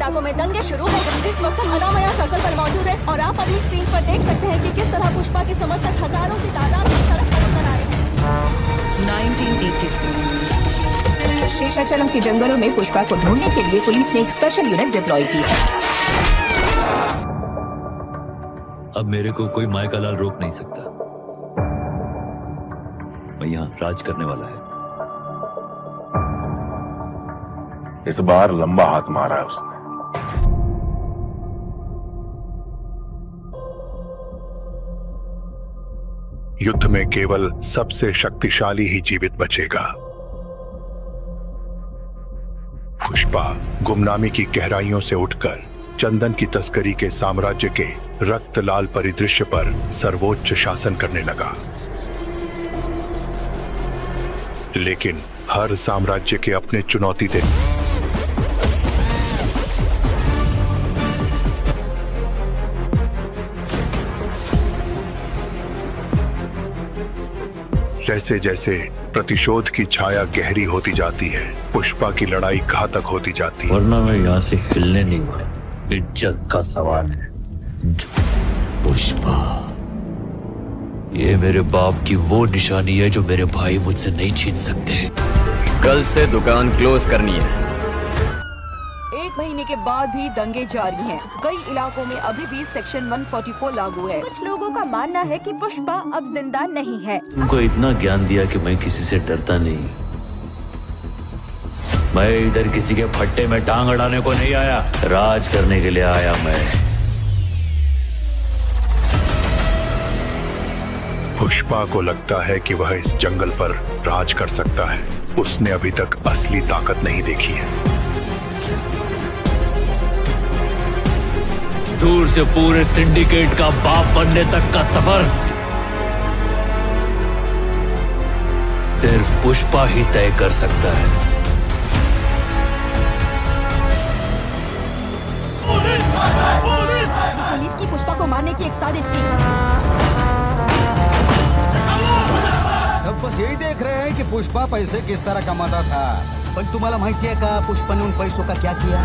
इलाकों में दंगे शुरू हो गए। इस वक्त हम अनामया सर्कल पर मौजूद हैं और आप अपनी स्क्रीन पर देख सकते हैं कि किस तरह पुष्पा के समर्थक हजारों की तादाद में सड़क पर उतर आए हैं। 1986 शेषाचलम के जंगलों में पुष्पा को ढूंढने के लिए पुलिस ने एक स्पेशल यूनिट डिप्लॉय की है। अब मेरे को कोई मायका लाल रोक नहीं सकता। मैं यहाँ राज करने वाला है। इस बार लंबा हाथ मारा है उसने। युद्ध में केवल सबसे शक्तिशाली ही जीवित बचेगा। पुष्पा गुमनामी की गहराइयों से उठकर चंदन की तस्करी के साम्राज्य के रक्त लाल परिदृश्य पर सर्वोच्च शासन करने लगा। लेकिन हर साम्राज्य के अपने चुनौती थे। जैसे जैसे प्रतिशोध की छाया गहरी होती जाती है, पुष्पा की लड़ाई घातक होती जाती है। वरना मैं यहाँ से हिलने नहीं हुआ। इज्जत का सवाल है। पुष्पा, ये मेरे बाप की वो निशानी है जो मेरे भाई मुझसे नहीं छीन सकते। कल से दुकान क्लोज करनी है। 1 महीने के बाद भी दंगे जारी हैं। कई इलाकों में अभी भी सेक्शन 144 लागू है। कुछ लोगों का मानना है कि पुष्पा अब जिंदा नहीं है। उनको इतना ज्ञान दिया कि मैं किसी से डरता नहीं। मैं इधर किसी के फट्टे में टांग अड़ाने को नहीं आया, राज करने के लिए आया मैं। पुष्पा को लगता है कि वह इस जंगल पर राज कर सकता है। उसने अभी तक असली ताकत नहीं देखी है। दूर से पूरे सिंडिकेट का बाप बनने तक का सफर सिर्फ पुष्पा ही तय कर सकता है। पुलिस की पुष्पा को मारने की एक साजिश थी। सब बस यही देख रहे हैं कि पुष्पा पैसे किस तरह कमाता था। पण तुम्हाला माहिती आहे का पुष्पाने उन पैसों का क्या किया?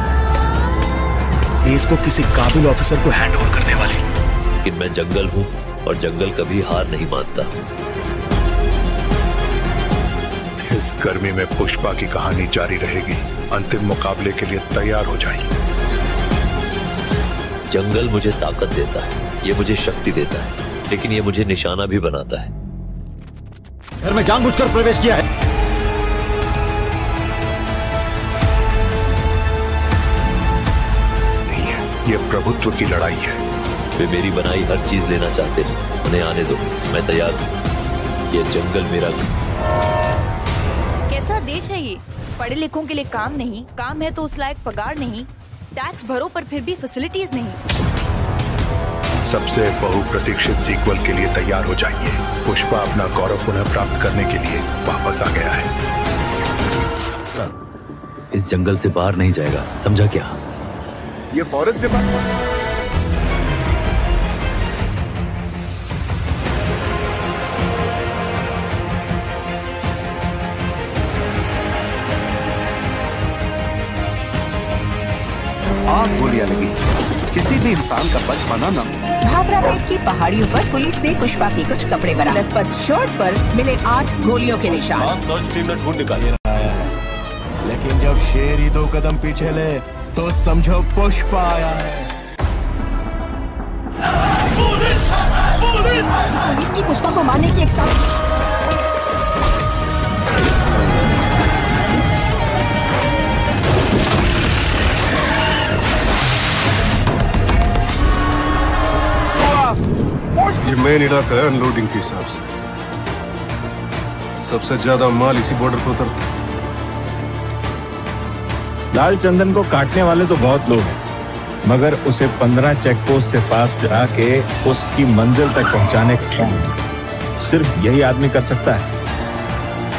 केस को किसी काबिल ऑफिसर को हैंड ओवर करने वाले। लेकिन मैं जंगल हूँ और जंगल कभी हार नहीं मानता। इस गर्मी में पुष्पा की कहानी जारी रहेगी। अंतिम मुकाबले के लिए तैयार हो जाइए। जंगल मुझे ताकत देता है, ये मुझे शक्ति देता है, लेकिन ये मुझे निशाना भी बनाता है। घर में जानबूझकर प्रवेश किया है। नहीं है, ये प्रभुत्व की लड़ाई है। वे मेरी बनाई हर चीज लेना चाहते हैं। उन्हें आने दो, मैं तैयार हूँ। ये जंगल मेरा। कैसा देश है ये? पढ़े लिखों के लिए काम नहीं, काम है तो उस लायक पगार नहीं, टैक्स भरो पर फिर भी फैसिलिटीज नहीं। सबसे बहुप्रतीक्षित सीक्वल के लिए तैयार हो जाइए। पुष्पा अपना गौरव पुनः प्राप्त करने के लिए वापस आ गया है। इस जंगल से बाहर नहीं जाएगा, समझा क्या? ये फॉरेस्ट डिपार्टमेंट। आग गोलियां लगी। किसी भी इंसान का बच पाना न। भावरापेट की पहाड़ियों पर पुलिस ने पुष्पा के कुछ कपड़े बरामद। लथपथ शॉट पर मिले 8 गोलियों के निशान। सर्च टीम ने ढूंढ निकाला आया है, लेकिन जब शेर ही 2 कदम पीछे ले तो समझो पुष्पा आया है। पुलिस की पुष्पा को मारने की एक साजिश। ये मेन इलाका है अनलोडिंग के हिसाब से। सबसे ज्यादा माल इसी बॉर्डर पर उतरता है। लाल चंदन को काटने वाले तो बहुत लोग हैं, मगर उसे 15 चेक पोस्ट से पास जाके उसकी मंजिल तक पहुंचाने का सिर्फ यही आदमी कर सकता है।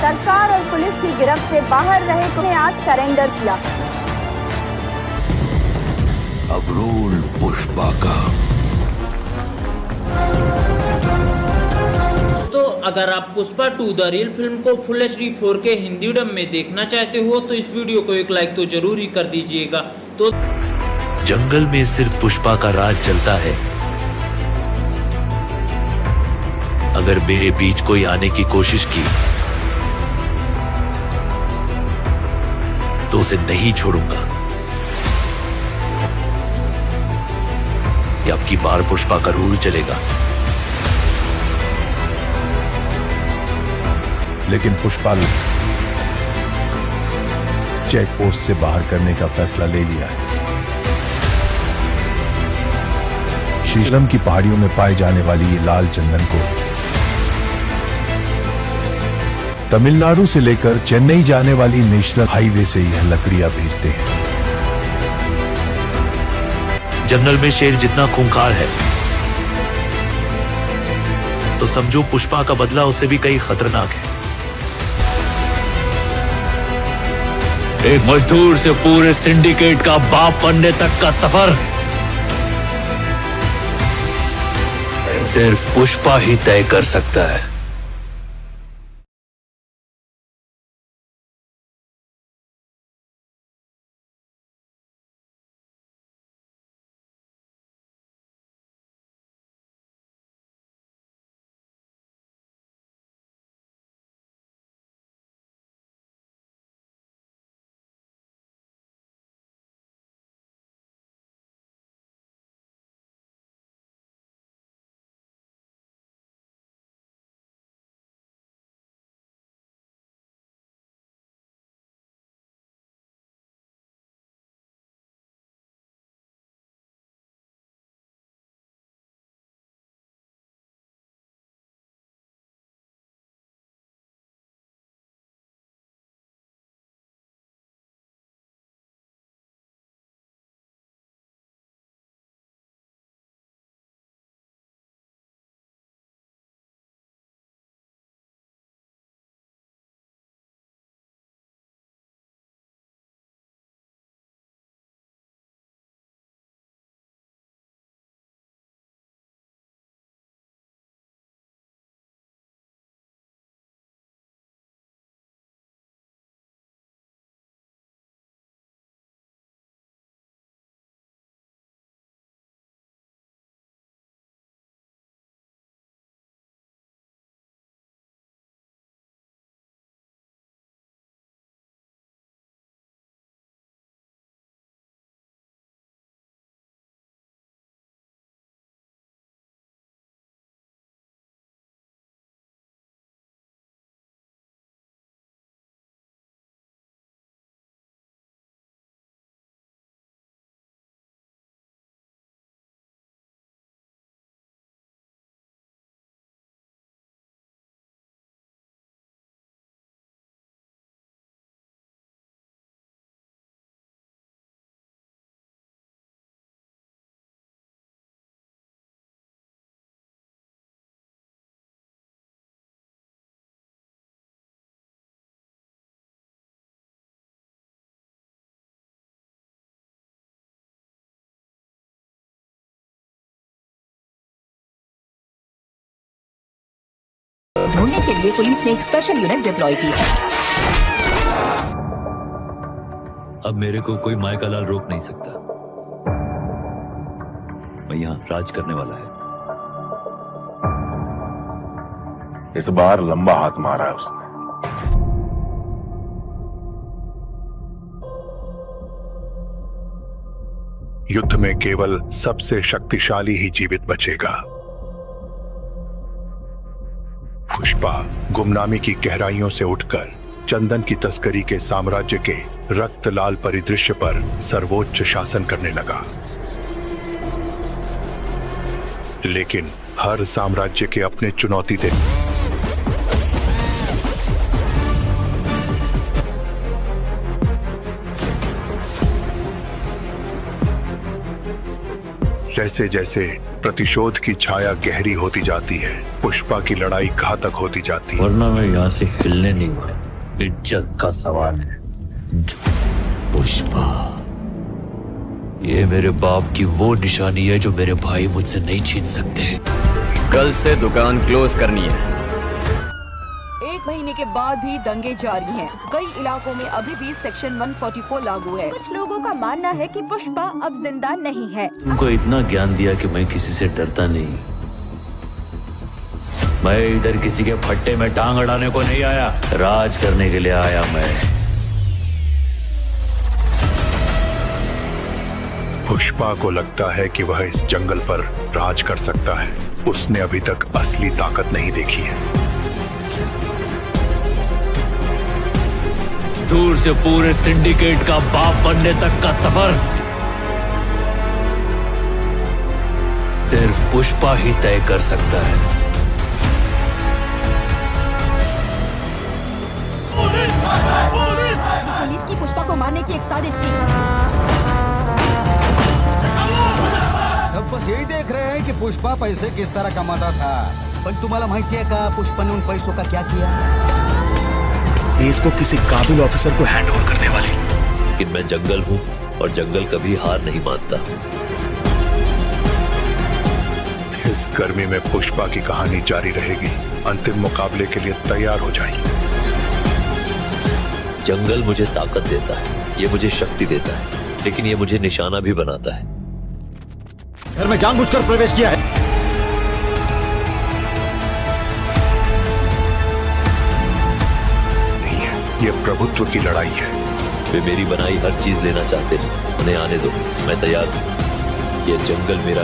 सरकार और पुलिस की गिरफ्त से बाहर रहे तुम्हें आज सरेंडर किया। अब रूल पुष्पा का। तो अगर आप पुष्पा 2 द रियल फिल्म को full HD 4K Hindi dub में देखना चाहते हो तो इस वीडियो को एक लाइक तो जरूर ही कर दीजिएगा। तो जंगल में सिर्फ पुष्पा का राज चलता है। अगर मेरे बीच कोई आने की कोशिश की तो उसे नहीं छोड़ूंगा। ये अब की बार पुष्पा का रूल चलेगा। लेकिन पुष्पा चेक पोस्ट से बाहर करने का फैसला ले लिया है। शीशलम की पहाड़ियों में पाए जाने वाली ये लाल चंदन को तमिलनाडु से लेकर चेन्नई जाने वाली नेशनल हाईवे से यह लकड़ियां भेजते हैं। जंगल में शेर जितना खूंखार है तो समझो पुष्पा का बदला उससे भी कई खतरनाक है। एक मजदूर से पूरे सिंडिकेट का बाप बनने तक का सफर सिर्फ पुष्पा ही तय कर सकता है। ढूंढने के लिए पुलिस ने एक स्पेशल यूनिट डिप्लॉय की है। अब मेरे को कोई माय का लाल रोक नहीं सकता। मैं यहाँ राज करने वाला है। इस बार लंबा हाथ मारा है उसने। युद्ध में केवल सबसे शक्तिशाली ही जीवित बचेगा। पुष्पा गुमनामी की गहराइयों से उठकर चंदन की तस्करी के साम्राज्य के रक्त लाल परिदृश्य पर सर्वोच्च शासन करने लगा। लेकिन हर साम्राज्य के अपने चुनौती थे। जैसे जैसे प्रतिशोध की छाया गहरी होती जाती है, पुष्पा की लड़ाई घातक होती जाती है। वरना मैं यहाँ से हिलने नहीं दूंगा। इज्जत का सवाल है। पुष्पा, ये मेरे बाप की वो निशानी है जो मेरे भाई मुझसे नहीं छीन सकते। कल से दुकान क्लोज करनी है। एक एक महीने के बाद भी दंगे जारी हैं। कई इलाकों में अभी भी सेक्शन 144 लागू है। कुछ लोगों का मानना है कि पुष्पा अब जिंदा नहीं है। तुमको इतना ज्ञान दिया कि मैं किसी से डरता नहीं। मैं इधर किसी के फट्टे में टांग अड़ाने को नहीं आया, राज करने के लिए आया मैं। पुष्पा को लगता है कि वह इस जंगल पर राज कर सकता है। उसने अभी तक असली ताकत नहीं देखी है। दूर से पूरे सिंडिकेट का बाप बनने तक का सफर सिर्फ पुष्पा ही तय कर सकता है। पुलिस की पुष्पा को मारने की एक साजिश थी। सब बस यही देख रहे हैं कि पुष्पा पैसे किस तरह कमाता था। पण तुम्हाला माहिती है का पुष्पा ने उन पैसों का क्या किया? केस को किसी काबिल ऑफिसर को हैंड ओवर करने वाले। लेकिन मैं जंगल हूं और जंगल कभी हार नहीं मानता। इस गर्मी में पुष्पा की कहानी जारी रहेगी। अंतिम मुकाबले के लिए तैयार हो जाइए। जंगल मुझे ताकत देता है, ये मुझे शक्ति देता है, लेकिन ये मुझे निशाना भी बनाता है। घर में जानबूझकर प्रवेश किया है। नहीं है, ये प्रभुत्व की लड़ाई है। वे मेरी बनाई हर चीज लेना चाहते हैं, उन्हें आने दो, मैं तैयार हूं। ये जंगल मेरा।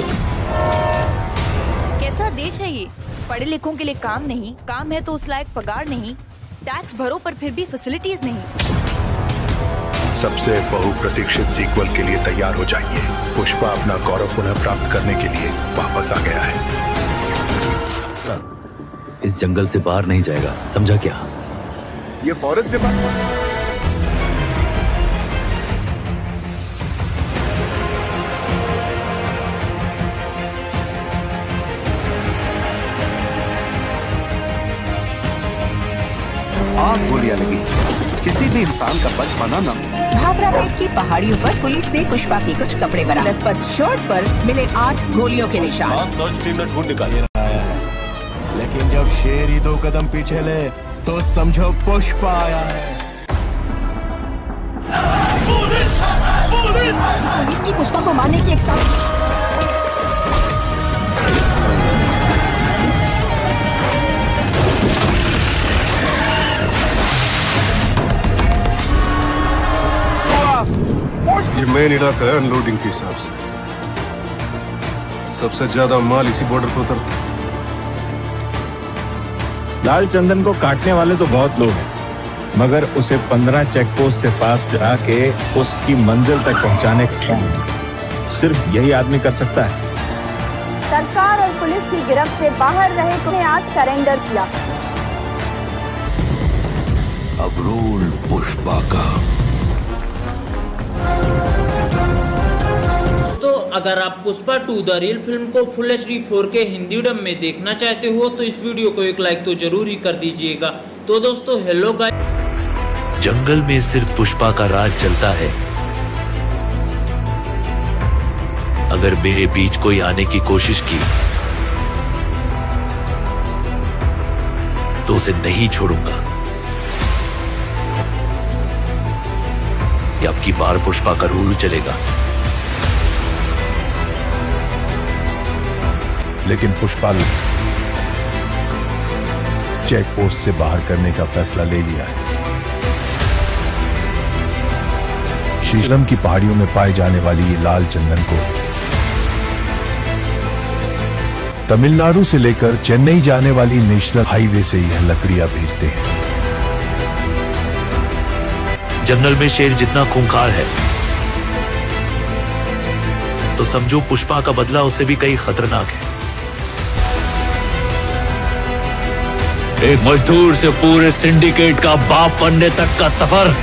कैसा देश है ये? पढ़े लिखों के लिए काम नहीं, काम है तो उस लायक पगार नहीं, टैक्स भरो पर फिर भी फैसिलिटीज नहीं। सबसे बहुप्रतीक्षित सीक्वल के लिए तैयार हो जाइए। पुष्पा अपना गौरव पुनः प्राप्त करने के लिए वापस आ गया है। इस जंगल से बाहर नहीं जाएगा, समझा क्या? ये फॉरेस्ट डिपार्टमेंट। आग गोलियां लगी, किसी भी इंसान का बच पाना न। भाभरा पेट की पहाड़ियों पर पुलिस ने पुष्पा के कुछ कपड़े बरामद। लथपथ शर्ट पर मिले 8 गोलियों के निशान। सर्च टीम ने ढूंढ निकाला आया है, लेकिन जब शेर ही 2 कदम पीछे ले तो समझो पुष्पा आया है। पुलिस की पुष्पा को मारने की एक साजिश। ये मेन इलाका है अनलोडिंग के हिसाब से। सबसे ज्यादा माल इसी बॉर्डर पर उतरता है। लाल चंदन को काटने वाले तो बहुत लोग हैं, मगर उसे 15 चेक पोस्ट से पास जाके उसकी मंजिल तक पहुंचाने का सिर्फ यही आदमी कर सकता है। सरकार और पुलिस की गिरफ्त से बाहर रहे तो आज सरेंडर किया। अब रोल पुष्पा का। तो अगर आप पुष्पा 2 द रियल फिल्म को full HD 4K Hindi dub में देखना चाहते हो तो इस वीडियो को एक लाइक तो जरूर ही कर दीजिएगा। तो दोस्तों हेलो गाइस। जंगल में सिर्फ पुष्पा का राज चलता है। अगर मेरे बीच कोई आने की कोशिश की तो उसे नहीं छोड़ूंगा। अब की बार पुष्पा का रूल चलेगा। लेकिन पुष्पा ने चेक पोस्ट से बाहर करने का फैसला ले लिया है। शीशलम की पहाड़ियों में पाए जाने वाली ये लाल चंदन को तमिलनाडु से लेकर चेन्नई जाने वाली नेशनल हाईवे से यह लकड़ियां भेजते हैं। जंगल में शेर जितना खूंखार है तो समझो पुष्पा का बदला उससे भी कई खतरनाक है। एक मजदूर से पूरे सिंडिकेट का बाप बनने तक का सफर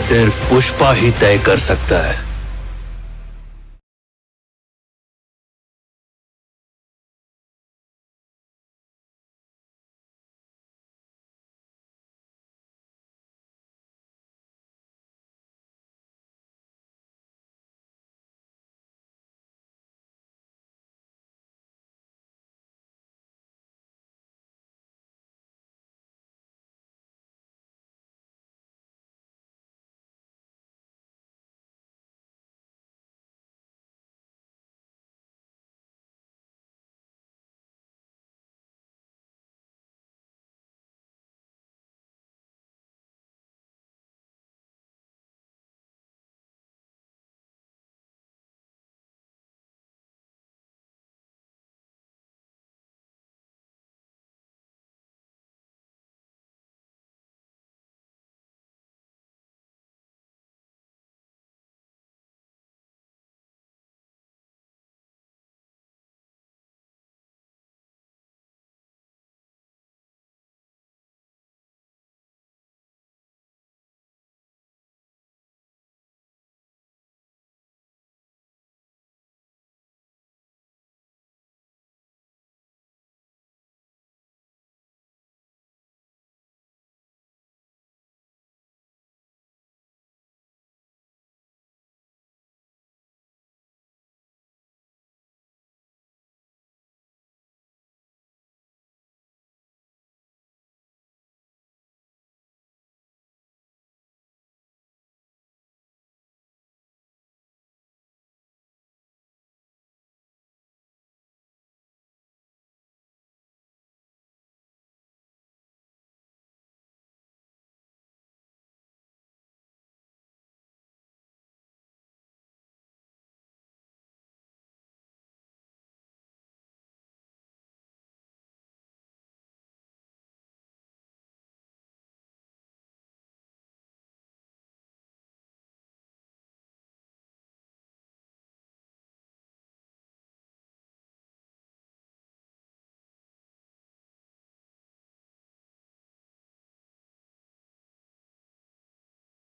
सिर्फ पुष्पा ही तय कर सकता है।